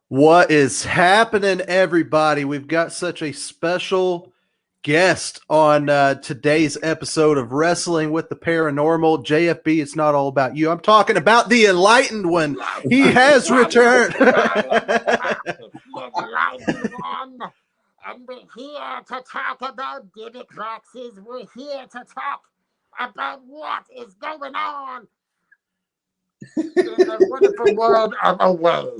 What is happening, everybody? We've got such a special guest on today's episode of Wrestling with the Paranormal. JFB, it's not all about you. I'm talking about the Enlightened One. He has returned. And we're here to talk about Dybbuk boxes. We're here to talk about what is going on in the wonderful world of Away.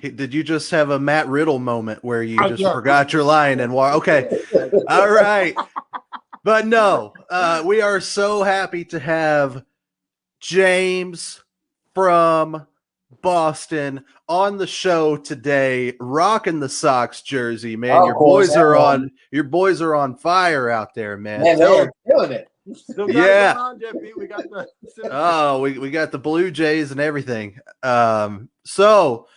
Did you just have a Matt Riddle moment where you just forgot your line and okay, all right, but no, we are so happy to have James from Boston on the show today, rocking the Sox jersey, man. Your boys are on fire out there, man. They're killing it. Yeah. We got the Blue Jays and everything. So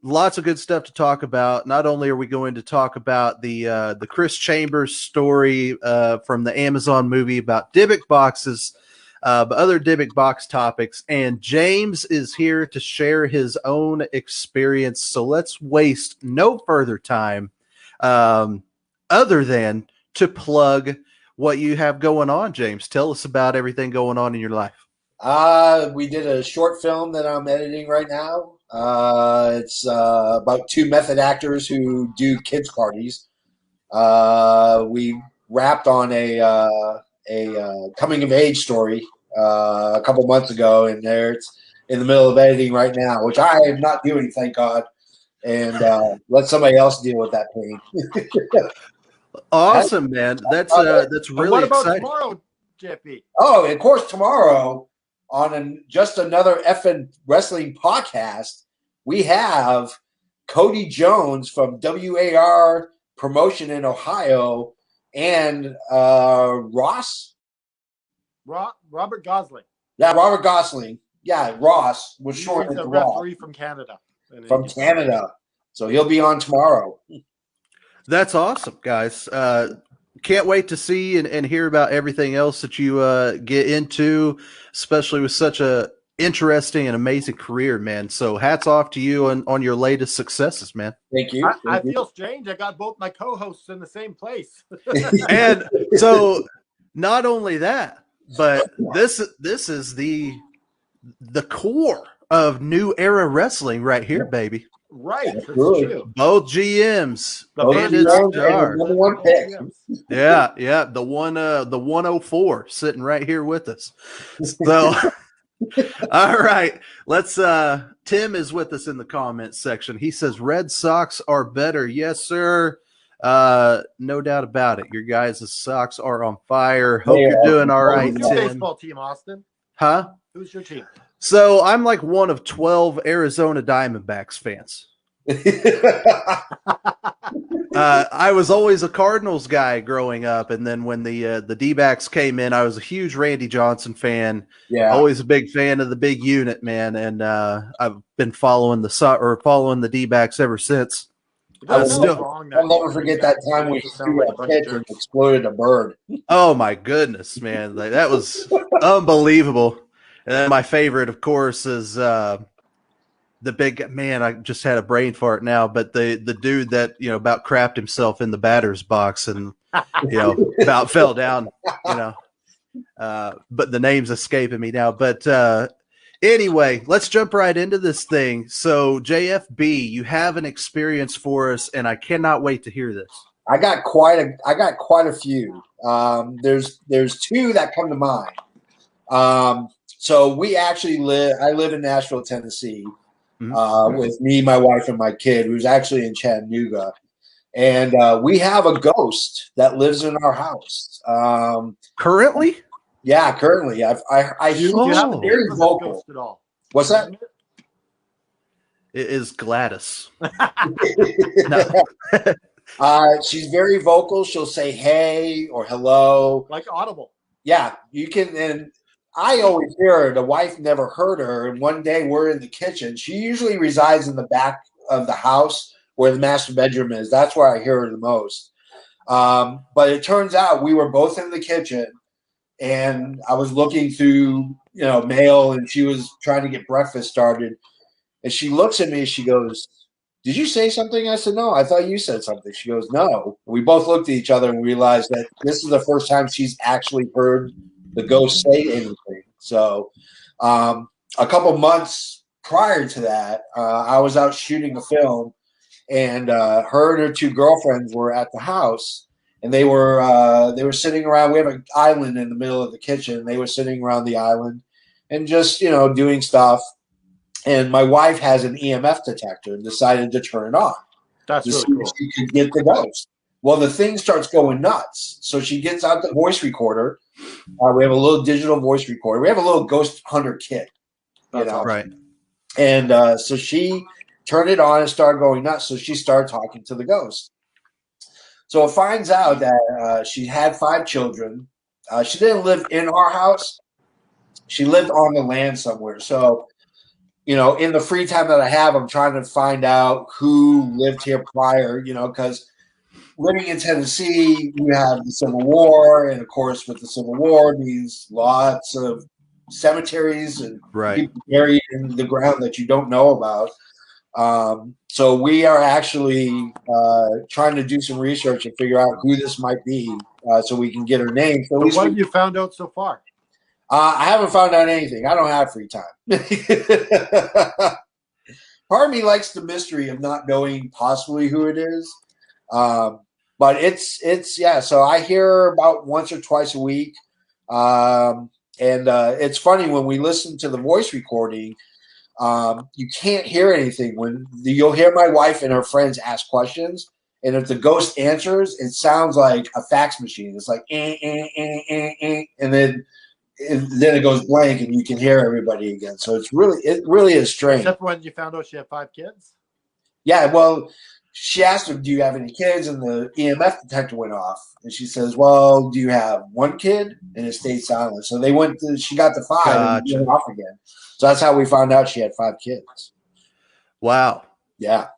lots of good stuff to talk about. Not only are we going to talk about the Chris Chambers story from the Amazon movie about Dybbuk boxes, but other Dybbuk box topics. And James is here to share his own experience. So let's waste no further time other than to plug what you have going on, James. Tell us about everything going on in your life. We did a short film that I'm editing right now. It's about two method actors who do kids parties. We wrapped on a coming of age story a couple months ago, and it's in the middle of editing right now, which I am not doing, thank God, and let somebody else deal with that pain. Awesome, man. That's really what about exciting. Tomorrow, Jeffy? Oh, of course, tomorrow on just another effing wrestling podcast, we have Cody Jones from WAR Promotion in Ohio and Robert Gosling. Yeah, Robert Gosling. Yeah, Ross was short. He's a referee from Canada. Canada. So he'll be on tomorrow. That's awesome, guys. Can't wait to see and hear about everything else that you get into, especially with such a interesting and amazing career, man. So hats off to you on your latest successes, man. Thank you. I feel strange. I got both my co-hosts in the same place. And so not only that, but this is the core of new era wrestling right here, baby. Right, that's true. Both GMs, number one pick. Yeah, the 104 sitting right here with us. So, all right, let's. Tim is with us in the comments section. He says Red Sox are better. Yes, sir. No doubt about it. Your guys' Sox are on fire. Hope you're doing all right, Who's your Tim. baseball team, Austin? Huh? Who's your team? So I'm like one of 12 Arizona Diamondbacks fans. I was always a Cardinals guy growing up, and then when the D-backs came in, I was a huge Randy Johnson fan. Yeah, always a big fan of the big unit, man. And I've been following the D-backs ever since. I'll never forget that time we threw a pitch and exploded a bird. Oh my goodness, man! Like, that was unbelievable. And then my favorite, of course, is the big man. I just had a brain fart now, but the dude that about crapped himself in the batter's box and about fell down. But the name's escaping me now. But anyway, let's jump right into this thing. So JFB, you have an experience for us, and I cannot wait to hear this. I got quite a few. There's two that come to mind. So we actually I live in Nashville, Tennessee, with me, my wife, and my kid, who's actually in Chattanooga. And we have a ghost that lives in our house. Currently? Yeah, currently. He's very vocal. At all. What's that? It is Gladys. She's very vocal. She'll say hey or hello. Like audible. Yeah, you can. And I always hear her. The wife never heard her. And one day we're in the kitchen. She usually resides in the back of the house where the master bedroom is. That's where I hear her the most. But it turns out we were both in the kitchen, and I was looking through, mail, and she was trying to get breakfast started. And she looks at me. She goes, did you say something? I said, no, I thought you said something. She goes, no. We both looked at each other and realized that this is the first time she's actually heard the ghost say anything. So a couple months prior to that, I was out shooting a film, and her and her two girlfriends were at the house, and they were sitting around. We have an island in the middle of the kitchen. They were sitting around the island and just, doing stuff. And my wife has an EMF detector and decided to turn it on. That's to really see cool. if she could get the ghost. Well, the thing starts going nuts. So she gets out the voice recorder. We have a little digital voice recorder. We have a little ghost hunter kit. Right. And so she turned it on and started going nuts. So she started talking to the ghost. So it finds out that she had 5 children. She didn't live in our house. She lived on the land somewhere. So, in the free time that I have, I'm trying to find out who lived here prior, because living in Tennessee, you have the Civil War. And, of course, with the Civil War means lots of cemeteries and people buried in the ground that you don't know about. So we are actually trying to do some research and figure out who this might be so we can get her name. So what have you found out so far? I haven't found out anything. I don't have free time. Part of me likes the mystery of not knowing possibly who it is. But it's yeah. So I hear about once or twice a week. And it's funny when we listen to the voice recording, you can't hear anything. When you'll hear my wife and her friends ask questions, and if the ghost answers, it sounds like a fax machine. It's like, and then it goes blank, and you can hear everybody again. So it really is strange. Except when you found out she had 5 kids. Yeah, well, she asked him, "Do you have any kids?" And the EMF detector went off, and she says, "Well, do you have 1 kid?" And it stayed silent. So they went. She got to 5 and went off again. So that's how we found out she had 5 kids. Wow. Yeah,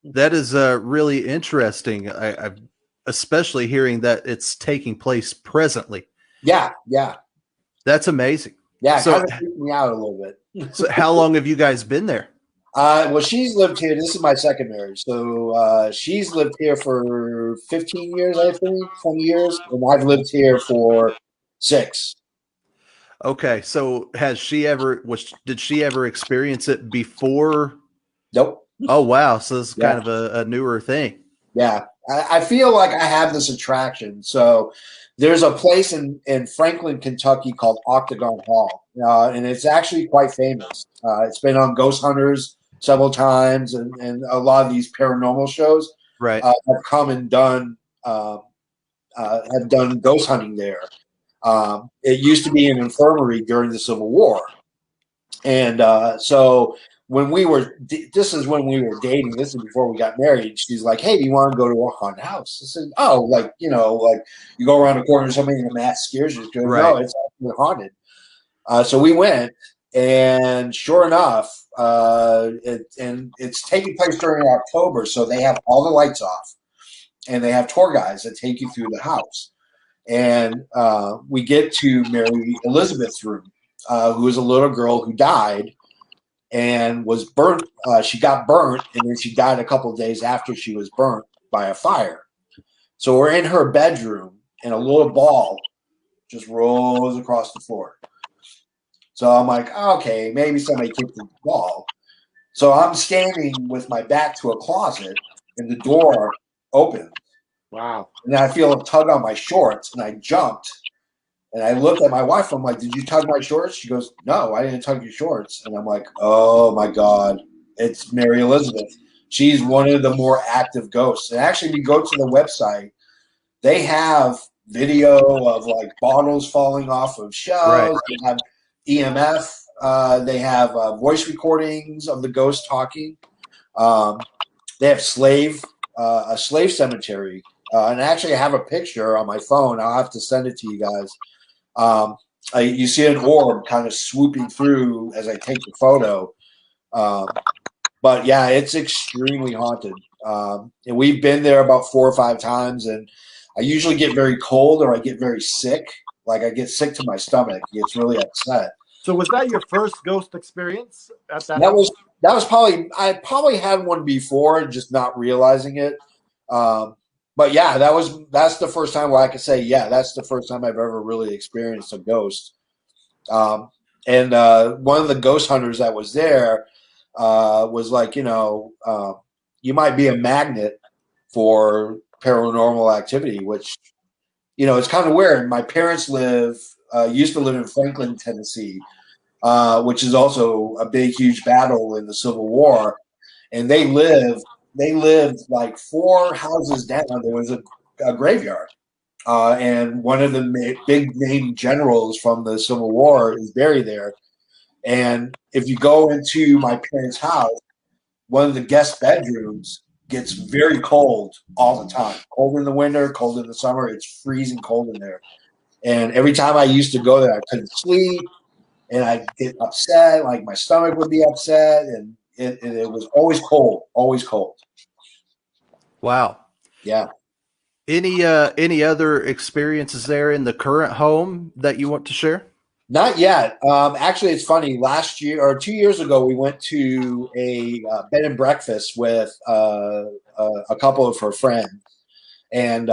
that is really interesting. I'm especially hearing that it's taking place presently. Yeah. That's amazing. Yeah, so, it kind of freaked me out a little bit. So how long have you guys been there? Well, she's lived here. This is my second marriage. So she's lived here for 15 years, I think, 20 years. And I've lived here for 6. Okay. So did she ever experience it before? Nope. Oh, wow. So this is kind of a newer thing. Yeah. I feel like I have this attraction. So there's a place in Franklin, Kentucky called Octagon Hall. And it's actually quite famous. It's been on Ghost Hunters several times, and a lot of these paranormal shows have come and done ghost hunting there. It used to be an infirmary during the Civil War, and so when this is when we were dating. This is before we got married. She's like, "Hey, do you want to go to a haunted house?" I said, "Oh, like you go around the corner, somebody in a mask scares you." She goes, "No, it's actually haunted." So we went, and sure enough, it's taking place during October, so they have all the lights off, and they have tour guides that take you through the house. And we get to Mary Elizabeth's room, who is a little girl who died and was burnt. She got burnt, and then she died a couple of days after she was burnt by a fire. So we're in her bedroom, and a little ball just rolls across the floor. So I'm like, okay, maybe somebody kicked the ball. So I'm standing with my back to a closet, and the door opens. Wow. And I feel a tug on my shorts, and I jumped. And I looked at my wife. I'm like, "Did you tug my shorts?" She goes, "No, I didn't tug your shorts." And I'm like, "Oh, my God. It's Mary Elizabeth. She's one of the more active ghosts." And actually, if you go to the website, they have video of, like, bottles falling off of shelves. They have EMF. They have voice recordings of the ghost talking. They have a slave cemetery. And actually, I have a picture on my phone. I'll have to send it to you guys. You see an orb kind of swooping through as I take the photo. But yeah, it's extremely haunted. And we've been there about 4 or 5 times, and I usually get very cold or I get very sick. Like I get sick to my stomach. It's really upset. So was that your first ghost experience at that? that was I probably had one before, just not realizing it. But yeah, that's the first time where I could say, yeah, that's the first time I've ever really experienced a ghost. And one of the ghost hunters that was there was like, you might be a magnet for paranormal activity, which, it's kind of weird. My parents used to live in Franklin, Tennessee, which is also a big, huge battle in the Civil War. And they lived like 4 houses down. There was a graveyard. And one of the big name generals from the Civil War is buried there. And if you go into my parents' house, one of the guest bedrooms gets very cold all the time. Cold in the winter, cold in the summer. It's freezing cold in there. And every time I used to go there, I couldn't sleep, and I'd get upset. Like my stomach would be upset, and it was always cold, always cold. Wow. Yeah. Any other experiences there in the current home that you want to share? Not yet. Actually, it's funny. Last year or 2 years ago, we went to a bed and breakfast with a couple of her friends, and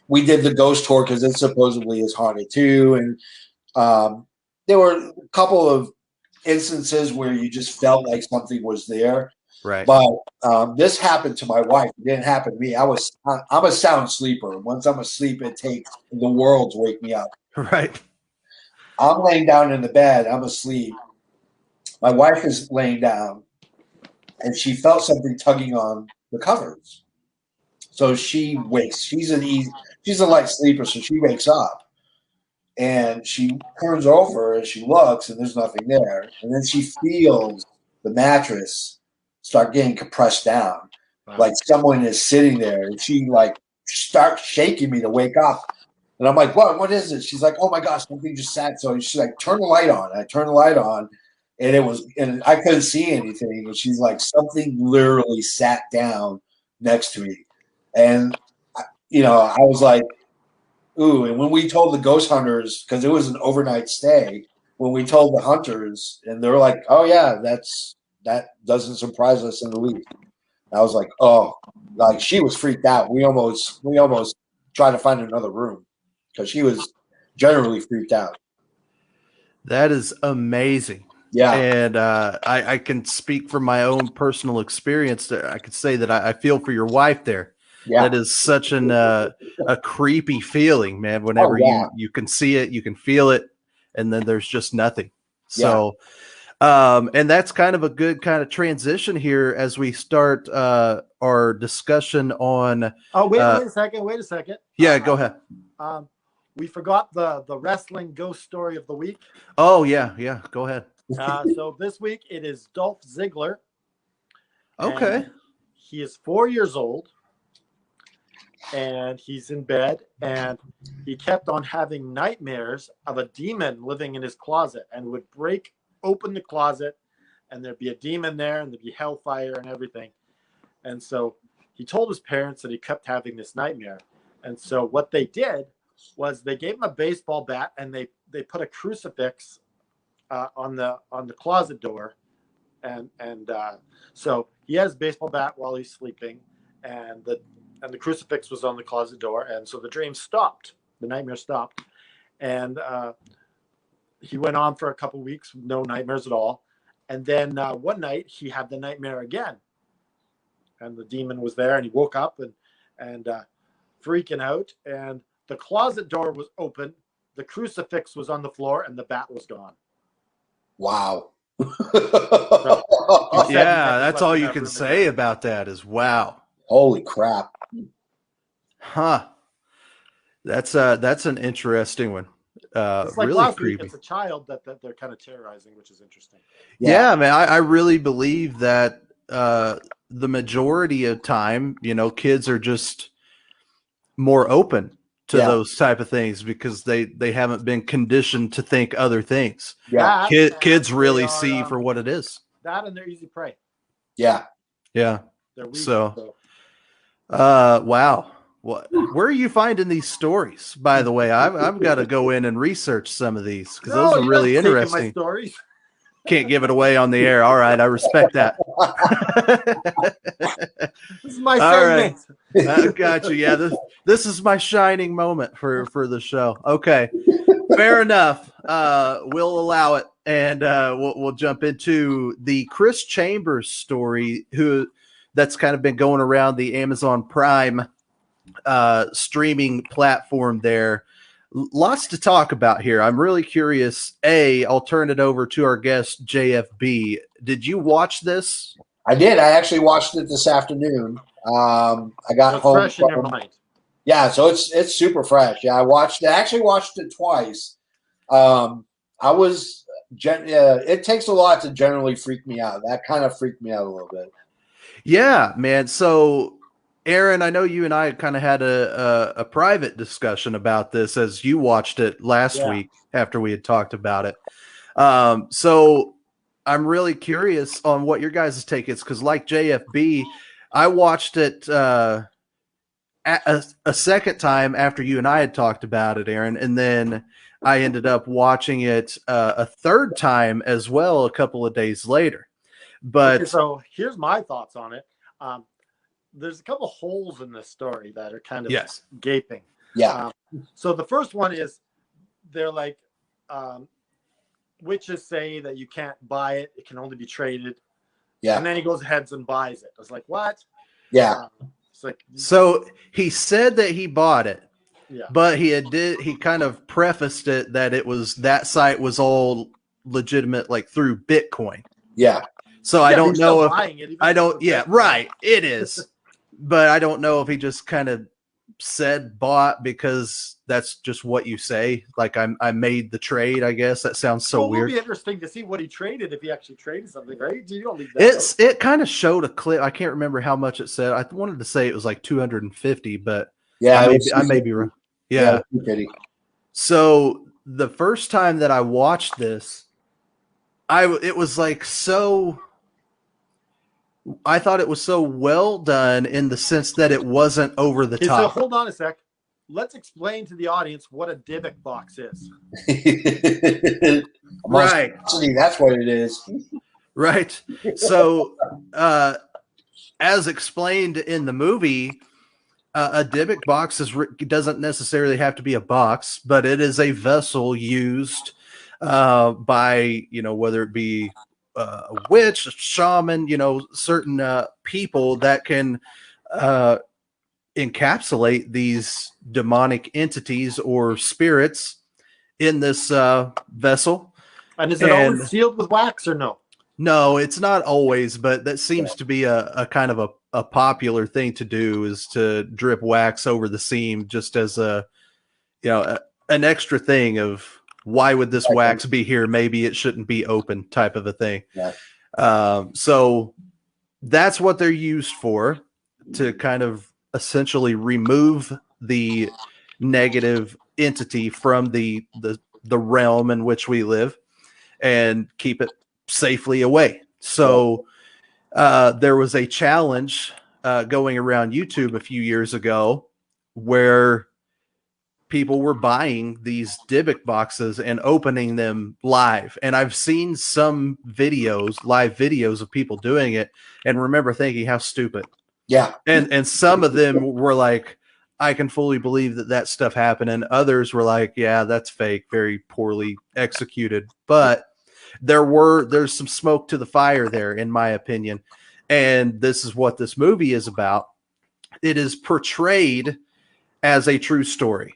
we did the ghost tour because it supposedly is haunted too. And there were a couple of instances where you just felt like something was there. Right. But this happened to my wife. It didn't happen to me. I'm a sound sleeper. Once I'm asleep, it takes the world to wake me up. Right. I'm laying down in the bed. I'm asleep. My wife is laying down, and she felt something tugging on the covers. So she wakes. She's a light sleeper, so she wakes up, and she turns over and she looks, and there's nothing there. And then she feels the mattress start getting compressed down, like someone is sitting there, and she like starts shaking me to wake up. And I'm like, what is it? She's like, oh my gosh, something just sat. So she's like, turn the light on. I turn the light on, and I couldn't see anything. And she's like, something literally sat down next to me. And, I was like, ooh. And when we told the ghost hunters, because it was an overnight stay, when we told the hunters, and they were like, oh yeah, that doesn't surprise us in the least. I was like, oh, like she was freaked out. We almost tried to find another room, because she was generally freaked out. That is amazing. Yeah. And I can speak from my own personal experience. I could say that I feel for your wife there. Yeah. That is such a creepy feeling, man. Whenever you can see it, you can feel it, and then there's just nothing. So, and that's kind of a good kind of transition here as we start our discussion on. Oh, wait a second. Yeah, go ahead. We forgot the wrestling ghost story of the week. Oh, yeah. Go ahead. So this week it is Dolph Ziggler. Okay. He is 4 years old, and he's in bed, and he kept on having nightmares of a demon living in his closet, and would break open the closet, and there'd be a demon there, and there'd be hellfire and everything. And so he told his parents that he kept having this nightmare. And so what they did was they gave him a baseball bat, and they put a crucifix on the closet door, and so he has a baseball bat while he's sleeping, and the crucifix was on the closet door, and so the dream stopped, the nightmare stopped, and he went on for a couple weeks, no nightmares at all, and then one night he had the nightmare again, and the demon was there, and he woke up and freaking out, and the closet door was open, the crucifix was on the floor, and the bat was gone. Wow. So, yeah, that's all you can say about that is wow. Holy crap. Huh. That's an interesting one. It's like really last creepy. week, it's a child that they're kind of terrorizing, which is interesting. Yeah, man, I really believe that the majority of time, kids are just more open to those type of things because they haven't been conditioned to think other things. Yeah. Kids really see for what it is. That and they're easy prey. Yeah. Yeah. They're weak, so wow. Where are you finding these stories, by the way? I've got to go in and research some of these because those are really interesting. My stories. Can't give it away on the air. All right, I respect that. This is my All right. segment. Gotcha. Yeah, this is my shining moment for the show. Okay, fair enough. We'll allow it, and we'll jump into the Chris Chambers story, that's kind of been going around the Amazon Prime streaming platform there. Lots to talk about here. I'm really curious. I'll turn it over to our guest, JFB. Did you watch this? I did. I actually watched it this afternoon. I got home. Fresh in your mind. Yeah, so it's super fresh. Yeah, I actually watched it twice. It takes a lot to generally freak me out. That kind of freaked me out a little bit. Yeah, man. So Aaron, I know you and I kind of had a private discussion about this as you watched it last week after we had talked about it. So I'm really curious on what your guys' take is, because like JFB, I watched it a second time after you and I had talked about it, Aaron, and then I ended up watching it a third time as well a couple of days later. But okay, so here's my thoughts on it. There's a couple holes in this story that are kind of gaping. Yeah. So the first one is they're like, witches say that you can't buy it; it can only be traded. Yeah. And then he goes ahead and buys it. I was like, what? Yeah. It's like, so he said that he bought it. Yeah. But he kind of prefaced it that that site was all legitimate, like through Bitcoin. Yeah. So I don't know if right. It is. But I don't know if he just kind of said bought because that's just what you say. Like I made the trade, I guess. That sounds so weird. It would be interesting to see what he traded if he actually traded something, right? You don't leave that it kind of showed a clip. I can't remember how much it said. I wanted to say it was like 250, but yeah, I may be wrong. Yeah. So the first time that I watched this, it was like I thought it was so well done in the sense that it wasn't over the top. So hold on a sec. Let's explain to the audience what a Dybbuk box is. Right. That's what it is. Right. So, as explained in the movie, a Dybbuk box doesn't necessarily have to be a box, but it is a vessel used by, whether it be a witch, a shaman, certain people that can encapsulate these demonic entities or spirits in this vessel. And is it always sealed with wax or no? No, it's not always, but that seems to be a kind of a popular thing to do, is to drip wax over the seam just as an extra thing of, why would this wax be here? Maybe it shouldn't be open, type of a thing. Yeah. So that's what they're used for, to kind of essentially remove the negative entity from the realm in which we live and keep it safely away. So there was a challenge going around YouTube a few years ago where people were buying these Dybbuk boxes and opening them live. And I've seen some live videos of people doing it, and remember thinking how stupid. Yeah. And some of them were like, I can fully believe that stuff happened. And others were like, yeah, that's fake, very poorly executed. But there's some smoke to the fire there, in my opinion. And this is what this movie is about. It is portrayed as a true story.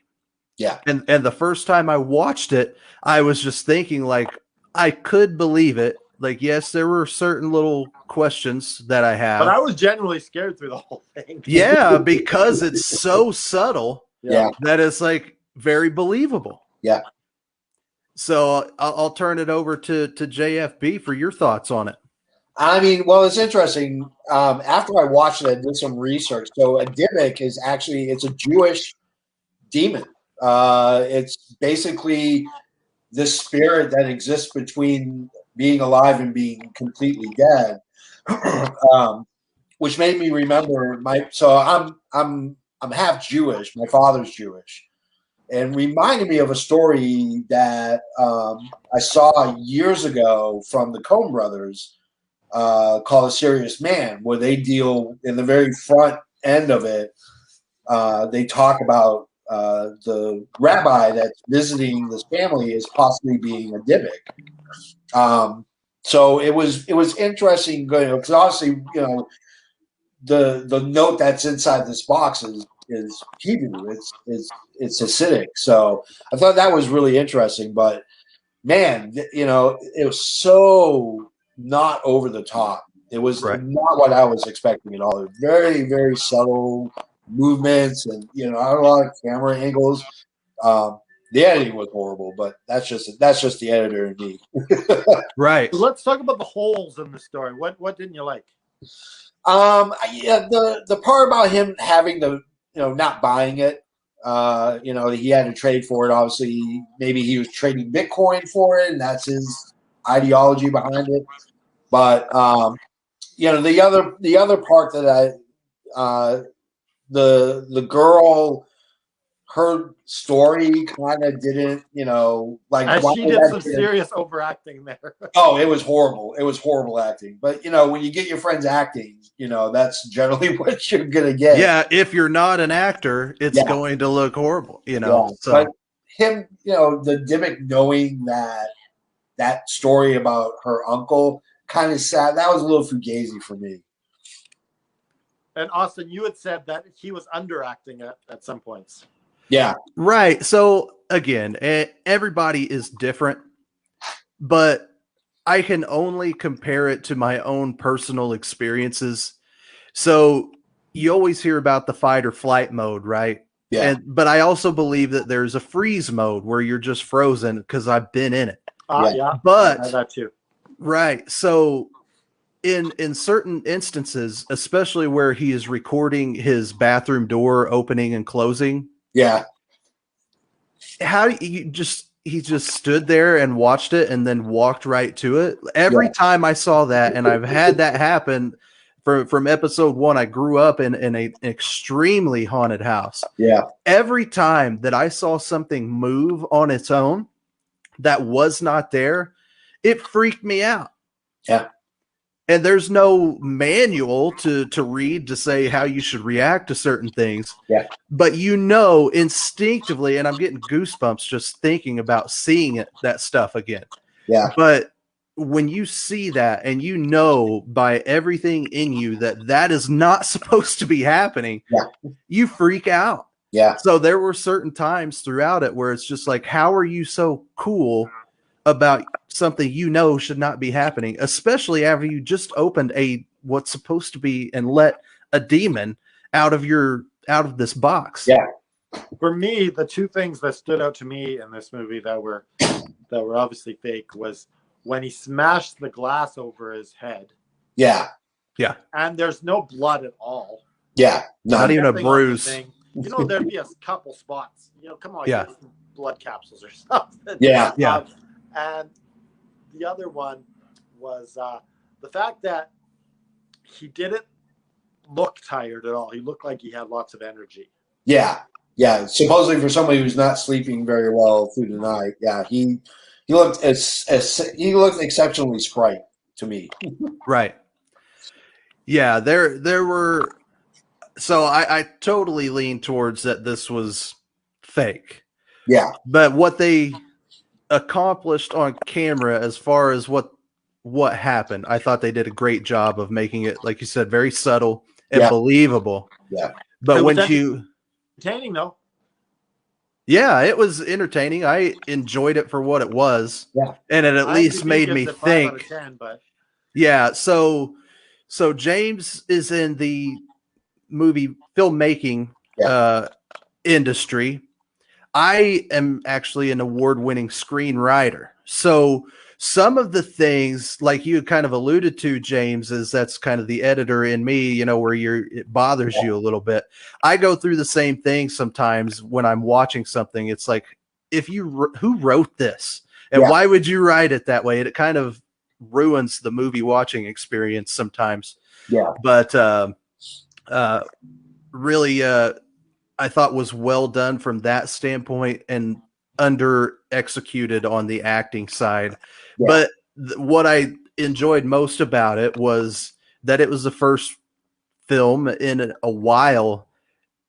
Yeah. And the first time I watched it, I was just thinking, like, I could believe it. Like, yes, there were certain little questions that I have. But I was genuinely scared through the whole thing. Yeah, because it's so subtle that it's like very believable. Yeah. So I'll turn it over to JFB for your thoughts on it. I mean, well, it's interesting. After I watched it, I did some research. So a Dybbuk is it's a Jewish demon. It's basically the spirit that exists between being alive and being completely dead, which made me remember I'm half Jewish. My father's Jewish, and reminded me of a story that I saw years ago from the Coen brothers called A Serious Man, where they deal in the very front end of it. They talk about the rabbi that's visiting this family as possibly being a Dybbuk. So it was interesting, because obviously, the note that's inside this box is Hebrew. It's Hasidic. So I thought that was really interesting. But man, it was so not over the top. It was Right. not what I was expecting at all. Very, very subtle movements, and not a lot of camera angles. The editing was horrible, but that's just the editor and me. Right. So let's talk about the holes in the story. What didn't you like? Yeah, the part about him having to, not buying it, he had to trade for it. Obviously, maybe he was trading Bitcoin for it, and that's his ideology behind it. But the other part that the girl, her story kind of didn't, She did some serious overacting there. Oh, it was horrible. It was horrible acting. But, when you get your friends acting, that's generally what you're going to get. Yeah, if you're not an actor, it's going to look horrible, So. But him, the Dybbuk knowing that story about her uncle kind of sad. That was a little fugazi for me. And Austin, you had said that he was underacting at some points. Yeah. Right. So again, everybody is different, but I can only compare it to my own personal experiences. So you always hear about the fight or flight mode, right? Yeah. But I also believe that there's a freeze mode where you're just frozen, because I've been in it. Yeah. But I had that too. Right. So in certain instances, especially where he is recording his bathroom door opening and closing. Yeah. He just stood there and watched it and then walked right to it. Every time I saw that, and I've had that happen from episode 1, I grew up in an extremely haunted house. Yeah. Every time that I saw something move on its own that was not there, it freaked me out. Yeah. And there's no manual to read to say how you should react to certain things. Yeah. But instinctively, and I'm getting goosebumps just thinking about seeing that stuff again. Yeah. But when you see that, and by everything in you that is not supposed to be happening, you freak out. Yeah. So there were certain times throughout it where it's just like, how are you so cool about something should not be happening, especially after you just opened what's supposed to be and let a demon out of this box? Yeah. For me, the two things that stood out to me in this movie that were obviously fake was when he smashed the glass over his head. Yeah. Yeah. And there's no blood at all. Yeah. Not even a bruise. There'd be a couple spots. Come on, yeah. Get some blood capsules or something. Yeah. Yeah. And the other one was the fact that he didn't look tired at all. He looked like he had lots of energy. Yeah. Yeah. Supposedly for somebody who's not sleeping very well through the night. Yeah. He looked he looked exceptionally spry to me. Right. Yeah. There were. So I totally lean towards that this was fake. Yeah. But what they accomplished on camera, as far as what happened, I thought they did a great job of making it, like you said, very subtle and believable. Yeah. But when entertaining though. Yeah, it was entertaining. I enjoyed it for what it was. Yeah. And it at least made me think. 5 out of 10, but yeah, so James is in the movie filmmaking industry. I am actually an award-winning screenwriter. So some of the things, like you kind of alluded to, James, is that's kind of the editor in me, where it bothers you a little bit. I go through the same thing sometimes when I'm watching something. It's like, who wrote this? And why would you write it that way? And it kind of ruins the movie watching experience sometimes. Yeah. But really, I thought was well done from that standpoint and under executed on the acting side. Yeah. But what I enjoyed most about it was that it was the first film in a while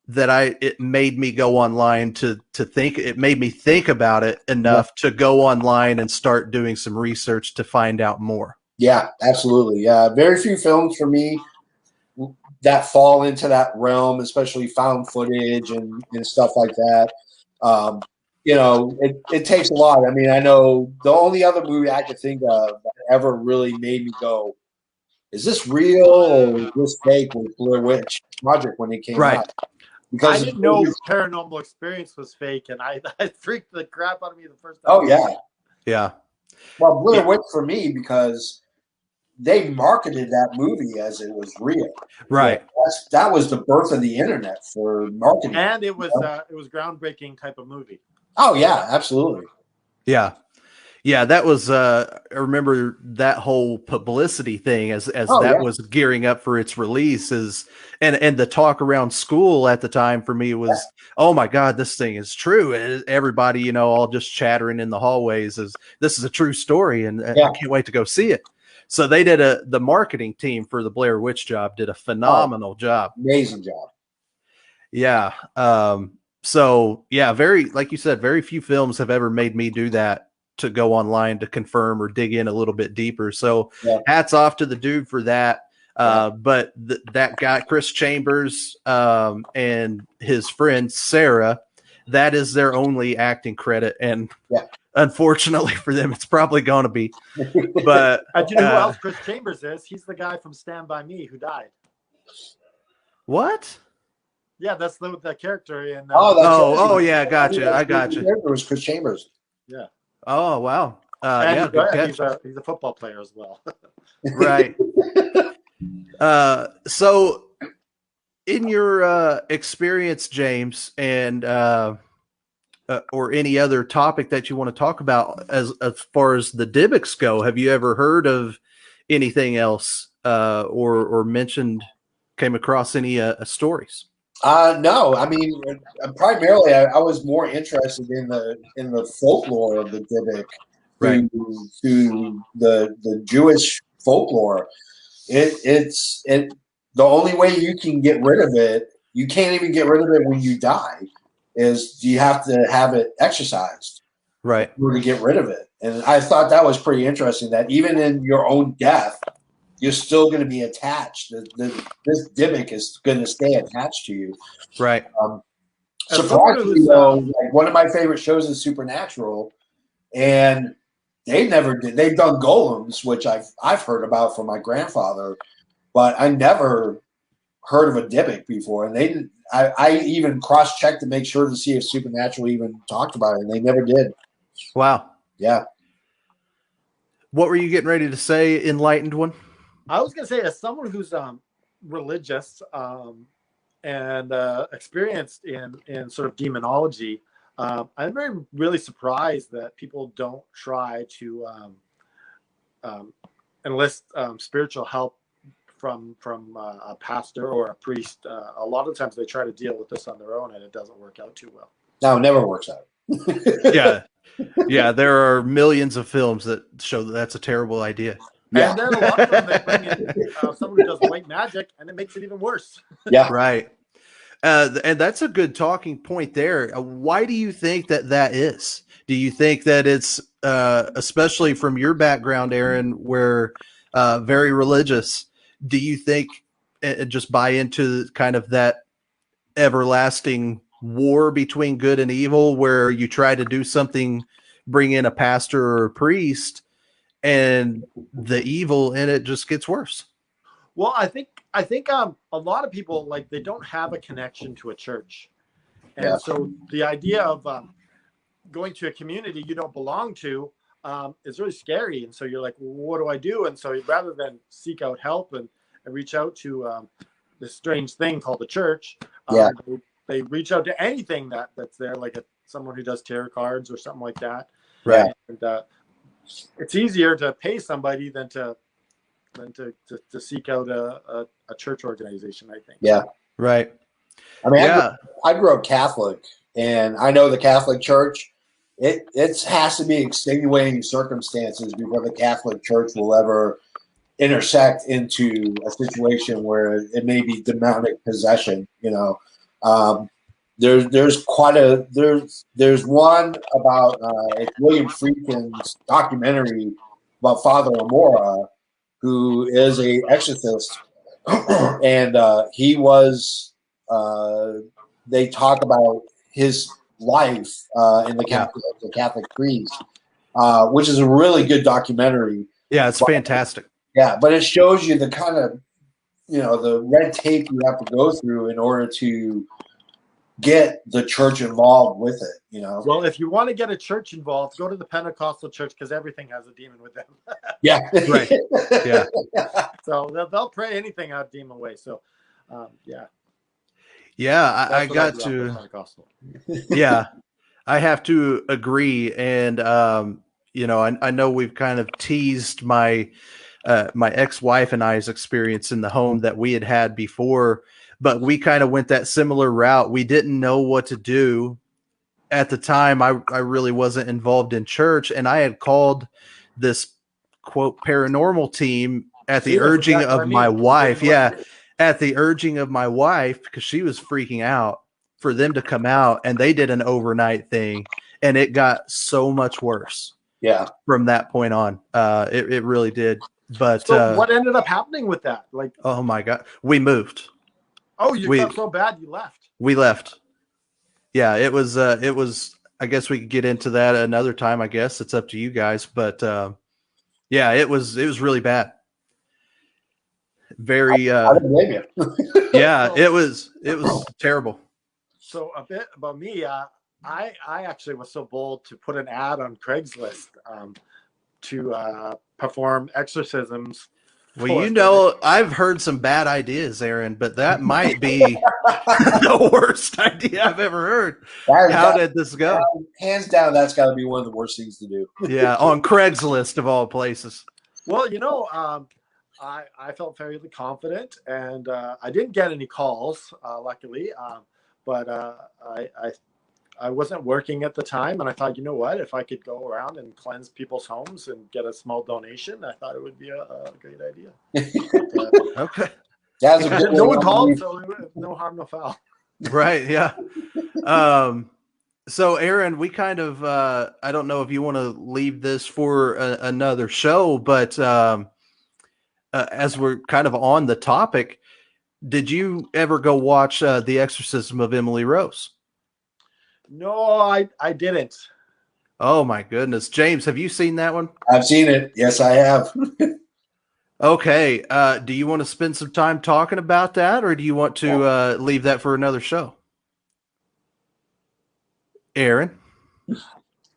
that it made me go online to think. It made me think about it enough to go online and start doing some research to find out more. Yeah, absolutely. Yeah, very few films for me that fall into that realm, especially found footage and stuff like that. You know, it takes a lot. I mean, I know the only other movie I could think of that ever really made me go, is this real or is this fake, was Blair Witch Project when it came out. Because I didn't know Paranormal Experience was fake, and I freaked the crap out of me the first time. Oh, yeah. Yeah. Well, Blair Witch for me, because they marketed that movie as it was real. Right. That was the birth of the internet for marketing. And it was groundbreaking type of movie. Oh, yeah, absolutely. Yeah. Yeah, that was I remember that whole publicity thing as was gearing up for its release and the talk around school at the time for me was, oh my God, this thing is true. And everybody, you know, all just chattering in the hallways this is a true story and I can't wait to go see it. So they did the marketing team for the Blair Witch job did a phenomenal job. Amazing job. Yeah. So yeah, like you said, very few films have ever made me do that, to go online to confirm or dig in a little bit deeper. So hats off to the dude for that. But that guy, Chris Chambers, and his friend Sarah, that is their only acting credit. And unfortunately for them, it's probably going to be. But do you know who else Chris Chambers is? He's the guy from Stand By Me who died. What? Yeah, that's the character in. Yeah, gotcha. I gotcha. It was Chris Chambers. Yeah. Oh wow. He's a football player as well. Right. So in your experience, James, and or any other topic that you want to talk about as far as the Dybbuks go, have you ever heard of anything else or came across any stories? No, I mean, primarily I was more interested in the folklore of the Dybbuk, to the Jewish folklore. It's the only way you can get rid of it. You can't even get rid of it when you die. Is you have to have it exorcised, right, to get rid of it. And I thought that was pretty interesting. That even in your own death, you're still going to be attached. This Dybbuk is going to stay attached to you. Right. Surprisingly, though, like one of my favorite shows is Supernatural, and they never did. They've done golems, which I've heard about from my grandfather, but I never heard of a Dybbuk before. And they did. I even cross-checked to make sure to see if Supernatural even talked about it, and they never did. Wow. Yeah. What were you getting ready to say, enlightened one? I was going to say, as someone who's religious and experienced in sort of demonology, I'm really surprised that people don't try to enlist spiritual help from a pastor or a priest. A lot of times they try to deal with this on their own, and it doesn't work out too well. No, it never works out. Yeah. There are millions of films that show that that's a terrible idea. Yeah. And then a lot of them, they bring in someone who does white magic, and it makes it even worse. Yeah. Right. And that's a good talking point there. Why do you think that is? Do you think that it's, especially from your background, Aaron, where very religious, do you think just buy into kind of that everlasting war between good and evil, where you try to do something, bring in a pastor or a priest, and the evil in it just gets worse? Well, I think a lot of people, like, they don't have a connection to a church, and so the idea of going to a community you don't belong to is really scary. And so you're like, well, what do I do? And so rather than seek out help and reach out to this strange thing called the church, they reach out to anything that's there, like someone who does tarot cards or something like that. Right. And it's easier to pay somebody than to seek out a church organization, I think. Yeah. Right. I mean, Yeah. I grew up Catholic, and I know the Catholic Church. It has to be extenuating circumstances before the Catholic Church will ever intersect into a situation where it may be demonic possession. There's one about it's William Friedkin's documentary about Father Amora, who is a exorcist, and he was. They talk about his life in the Catholic priest, which is a really good documentary. Yeah, it's fantastic. Yeah, but it shows you the kind of the red tape you have to go through in order to get the church involved with it. Well, if you want to get a church involved, go to the Pentecostal church because everything has a demon with them. Yeah, right. Yeah. So they'll pray anything out demon way. So, yeah. Yeah, I got to. Yeah, I have to agree, and I know we've kind of teased my ex-wife and I's experience in the home that we had before, but we kind of went that similar route. We didn't know what to do at the time. I really wasn't involved in church, and I had called this quote paranormal team at the urging of my wife. Yeah. At the urging of my wife, because she was freaking out, for them to come out, and they did an overnight thing, and it got so much worse. Yeah. From that point on, it really did. But so what ended up happening with that? Like, oh my God, we moved. Oh, you felt so bad you left. We left. Yeah, it was. I guess we could get into that another time. I guess it's up to you guys, but yeah, it was really bad. Very I don't blame you. Yeah, it was terrible. So a bit about me, I actually was so bold to put an ad on Craigslist to perform exorcisms. Well, I've heard some bad ideas, Aaron, but that might be the worst idea I've ever heard. How did this go? Hands down, that's got to be one of the worst things to do. Yeah, on Craigslist of all places. Well, I felt fairly confident, and I didn't get any calls, luckily. But I wasn't working at the time, and I thought, you know what? If I could go around and cleanse people's homes and get a small donation, I thought it would be a great idea. But, okay. No one called, so no harm, no foul. Right. Yeah. So, Aaron, we kind of I don't know if you want to leave this for another show, but as we're kind of on the topic, did you ever go watch The Exorcism of Emily Rose? No, I didn't. Oh my goodness. James, have you seen that one? I've seen it. Yes, I have. Okay. Do you want to spend some time talking about that, or do you want to leave that for another show? Aaron?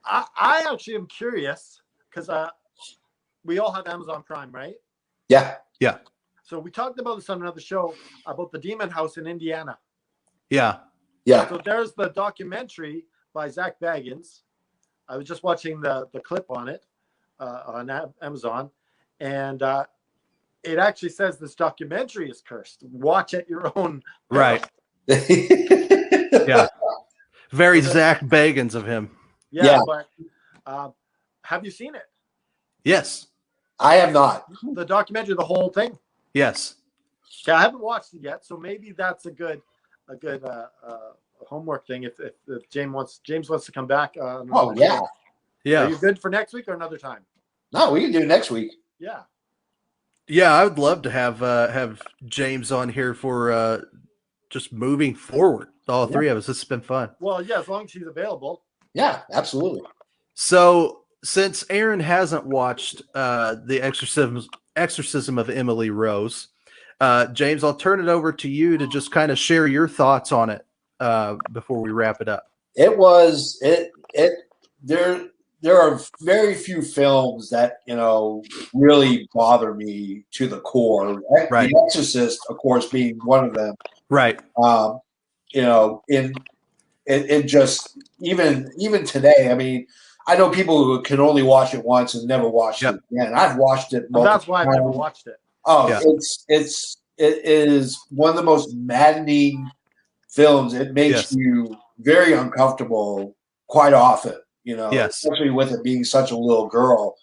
I actually am curious because we all have Amazon Prime, right? Yeah. Yeah. So we talked about this on another show about the demon house in Indiana. Yeah. Yeah. So there's the documentary by Zach Baggins. I was just watching the clip on it on Amazon, and it actually says this documentary is cursed. Watch at your own peril. Right. Yeah. Very Zach Baggins of him. Yeah. But have you seen it? Yes. I have not. The documentary, the whole thing? Yes. Yeah, I haven't watched it yet, so maybe that's a good homework thing if James wants to come back. Oh yeah. Yeah. Are you good for next week or another time? No, we can do it next week. Yeah. Yeah, I would love to have James on here for just moving forward. All three of us. This has been fun. Well, yeah, as long as he's available. Yeah, absolutely. So since Aaron hasn't watched the Exorcism of Emily Rose, James, I'll turn it over to you to just kind of share your thoughts on it before we wrap it up. There are very few films that really bother me to the core. Right. The Exorcist, of course, being one of them. Right. In just even today. I mean, I know people who can only watch it once and never watch it again. I've watched it multiple That's why I've never watched it. Oh, yeah. It is one of the most maddening films, it makes you very uncomfortable quite often, especially with it being such a little girl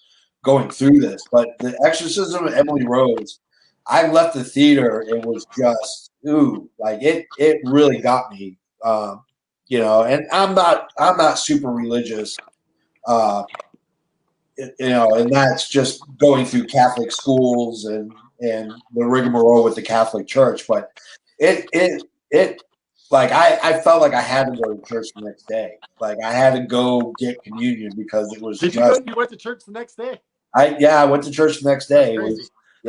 going through this. But The Exorcism of Emily Rose, I left the theater, it was just it really got me. And I'm not super religious, and that's just going through Catholic schools and the rigmarole with the Catholic Church. But I felt like I had to go to church the next day. Like I had to go get communion because it was you went to church the next day? I went to church the next day.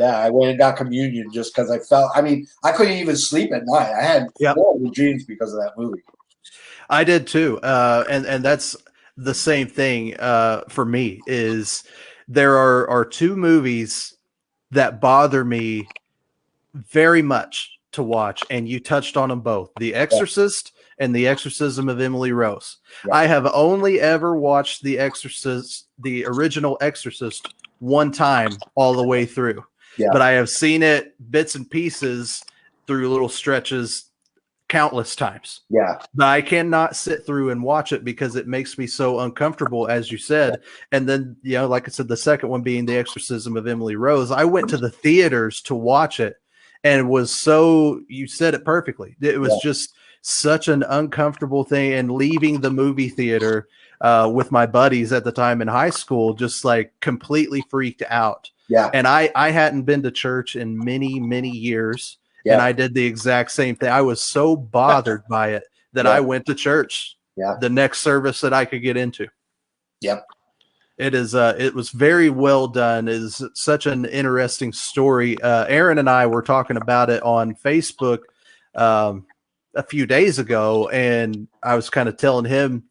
I went and got communion just because I couldn't even sleep at night. I had horrible dreams because of that movie. I did too. And that's the same thing for me. Is there are two movies that bother me very much to watch, and you touched on them both: The Exorcist and The Exorcism of Emily Rose. I have only ever watched The Exorcist, the original Exorcist, one time all the way through. But I have seen it bits and pieces through little stretches countless times. But I cannot sit through and watch it because it makes me so uncomfortable, as you said. And then, like I said, the second one being The Exorcism of Emily Rose, I went to the theaters to watch it, and it was you said it perfectly. It was just such an uncomfortable thing. And leaving the movie theater with my buddies at the time in high school, just like completely freaked out. And I hadn't been to church in many, many years. And I did the exact same thing. I was so bothered by it that I went to church the next service that I could get into. It was very well done. It is such an interesting story. Aaron and I were talking about it on Facebook a few days ago, and I was kind of telling him,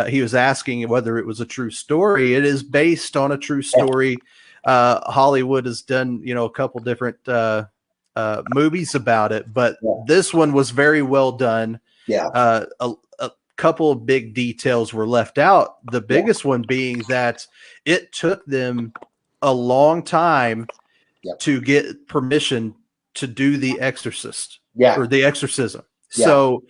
he was asking whether it was a true story. It is based on a true story. Hollywood has done, a couple different movies about it, but this one was very well done. A couple of big details were left out. The biggest one being that it took them a long time to get permission to do The Exorcist or The Exorcism. So,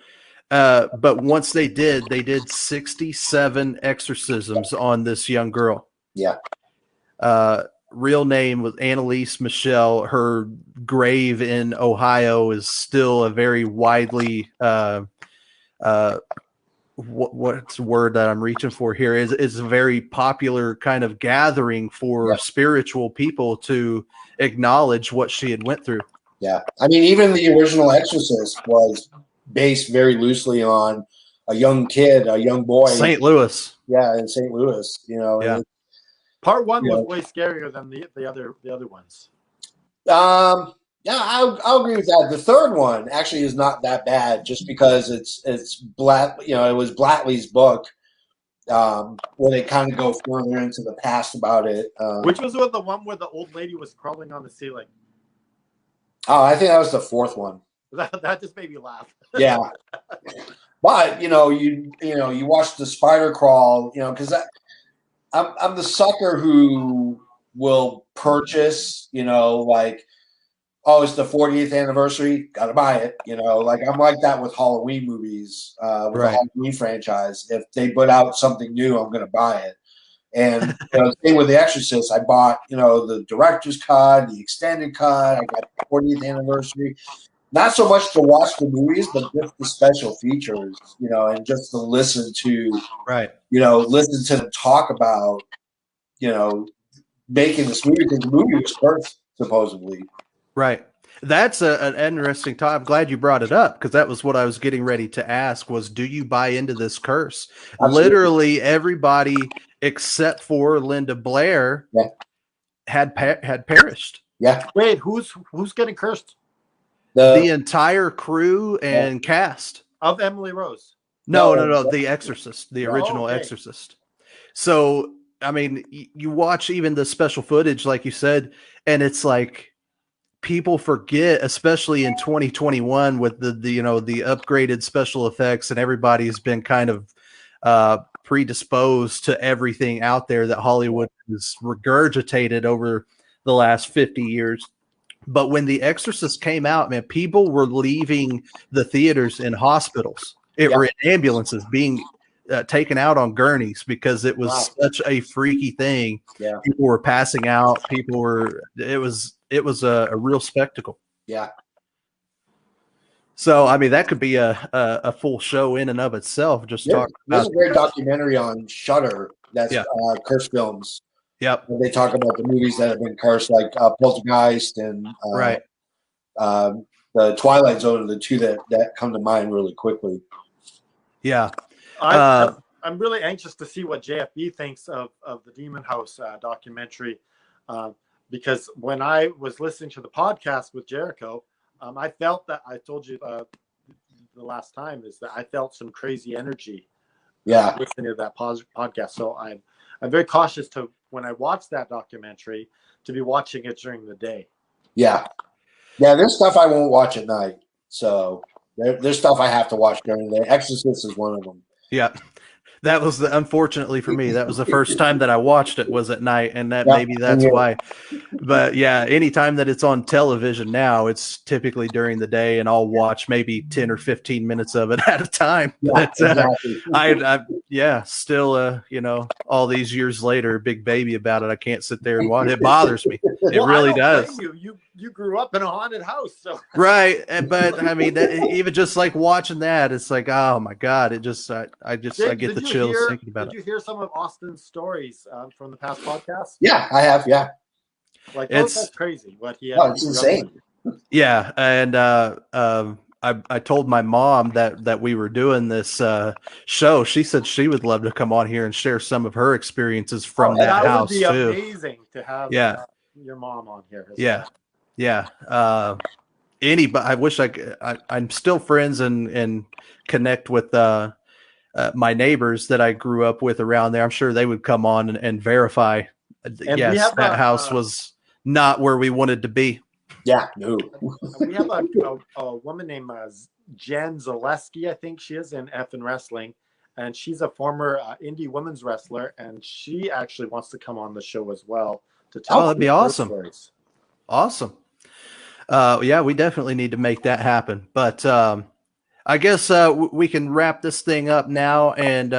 but once they did 67 exorcisms on this young girl. Real name was Annalise Michelle. Her grave in Ohio is still a very widely what's the word that I'm reaching for here is a very popular kind of gathering for spiritual people to acknowledge what she had went through. I mean, even the original Exorcist was based very loosely on a young kid, a young boy, St. Louis. In St. Louis. Part one was way scarier than the other ones. I'll agree with that. The third one actually is not that bad, just because it's Black. It was Blatley's book, where they kind of go further into the past about it. Which was the one where the old lady was crawling on the ceiling? Oh, I think that was the fourth one. That just made me laugh. But you watch the spider crawl, because I'm the sucker who will purchase, it's the 40th anniversary, gotta buy it. I'm like that with Halloween movies, with the Halloween franchise. If they put out something new, I'm gonna buy it. And same with The Exorcist. I bought, the director's cut, the extended cut. I got the 40th anniversary. Not so much to watch the movies, but just the special features, and just to listen to, listen to them talk about, making this movie, because the movie was cursed, supposedly. Right. That's an interesting topic. I'm glad you brought it up, because that was what I was getting ready to ask was, do you buy into this curse? Absolutely. Literally everybody except for Linda Blair had perished. Wait, who's getting cursed? The entire crew and cast of Emily Rose. No. The Exorcist, the original Exorcist. So, I mean, you watch even the special footage, like you said, and it's like people forget, especially in 2021 with the upgraded special effects, and everybody's been kind of predisposed to everything out there that Hollywood has regurgitated over the last 50 years. But when The Exorcist came out, man, people were leaving the theaters in hospitals or in ambulances, being taken out on gurneys because it was such a freaky thing. Yeah. People were passing out. It was a real spectacle. Yeah. So, I mean, that could be a full show in and of itself. Just talk about. There's a great documentary on Shudder that's cursed films. Yep. They talk about the movies that have been cursed, like Poltergeist and the Twilight Zone are the two that come to mind really quickly. Yeah. I'm really anxious to see what JFB thinks of the Demon House documentary, because when I was listening to the podcast with Jericho, I felt that I told you the last time is that I felt some crazy energy. Listening to that podcast. So I'm very cautious to when I watch that documentary to be watching it during the day. Yeah. There's stuff I won't watch at night. So there's stuff I have to watch during the day. Exorcist is one of them. Yeah. That was unfortunately for me, that was the first time that I watched it was at night, and maybe that's why. But yeah, anytime that it's on television now, it's typically during the day, and I'll watch maybe 10 or 15 minutes of it at a time. Yeah, But exactly. still, all these years later, big baby about it. I can't sit there and watch it. It bothers me. It really does. You grew up in a haunted house, so right. But I mean, even just like watching that, it's like, oh my God, it just, I get the chills thinking about it. Did you hear some of Austin's stories from the past podcast? Yeah, I have. Yeah. Like, that's crazy what he had. Oh, it's insane. Yeah. And, I told my mom that we were doing this show. She said she would love to come on here and share some of her experiences from that house would be too. Amazing to have your mom on here. Yeah. Anybody, I wish I'm still friends and connect with my neighbors that I grew up with around there. I'm sure they would come on and verify. Yes, that house was not where we wanted to be. Yeah, no. We have a woman named Jen Zaleski, I think she is, in Effin Wrestling, and she's a former indie women's wrestler, and she actually wants to come on the show as well to tell. Oh, that'd be awesome! Stories. Awesome. Yeah, we definitely need to make that happen. But I guess we can wrap this thing up now. And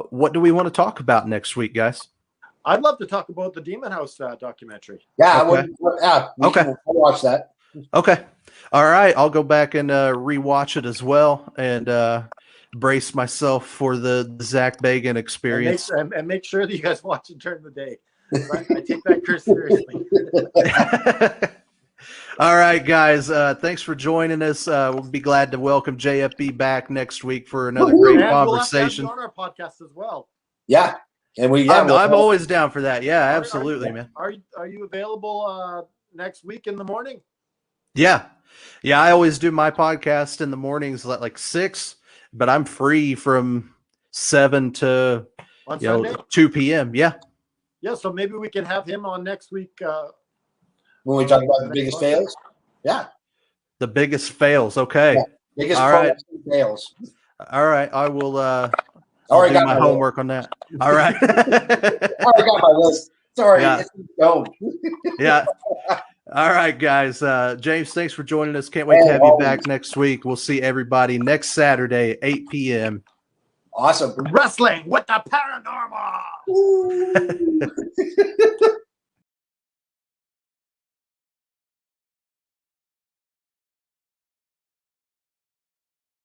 what do we want to talk about next week, guys? I'd love to talk about the Demon House documentary. Yeah, okay. I'll watch that. Okay. All right. I'll go back and rewatch it as well and brace myself for the Zach Bagan experience. And make sure that you guys watch it during the day. I take that curse seriously. All right, guys. Thanks for joining us. We'll be glad to welcome JFB back next week for another great conversation. We'll have on our podcast as well. Yeah. And I'm always down for that. Yeah, absolutely, man. Are you available next week in the morning? Yeah. I always do my podcast in the mornings at like 6, but I'm free from 7 to 2 p.m. Yeah. Yeah, so maybe we can have him on next week. When we talk about the biggest fails? Yeah. The biggest fails. Okay. Yeah. Biggest fails. All right. I will I'll do my homework on that. All right. I already got my list. Sorry. Yeah. Go. Yeah. All right, guys. James, thanks for joining us. Can't wait to have you back next week. We'll see everybody next Saturday, 8 p.m. Awesome. Wrestling with the Paranormal.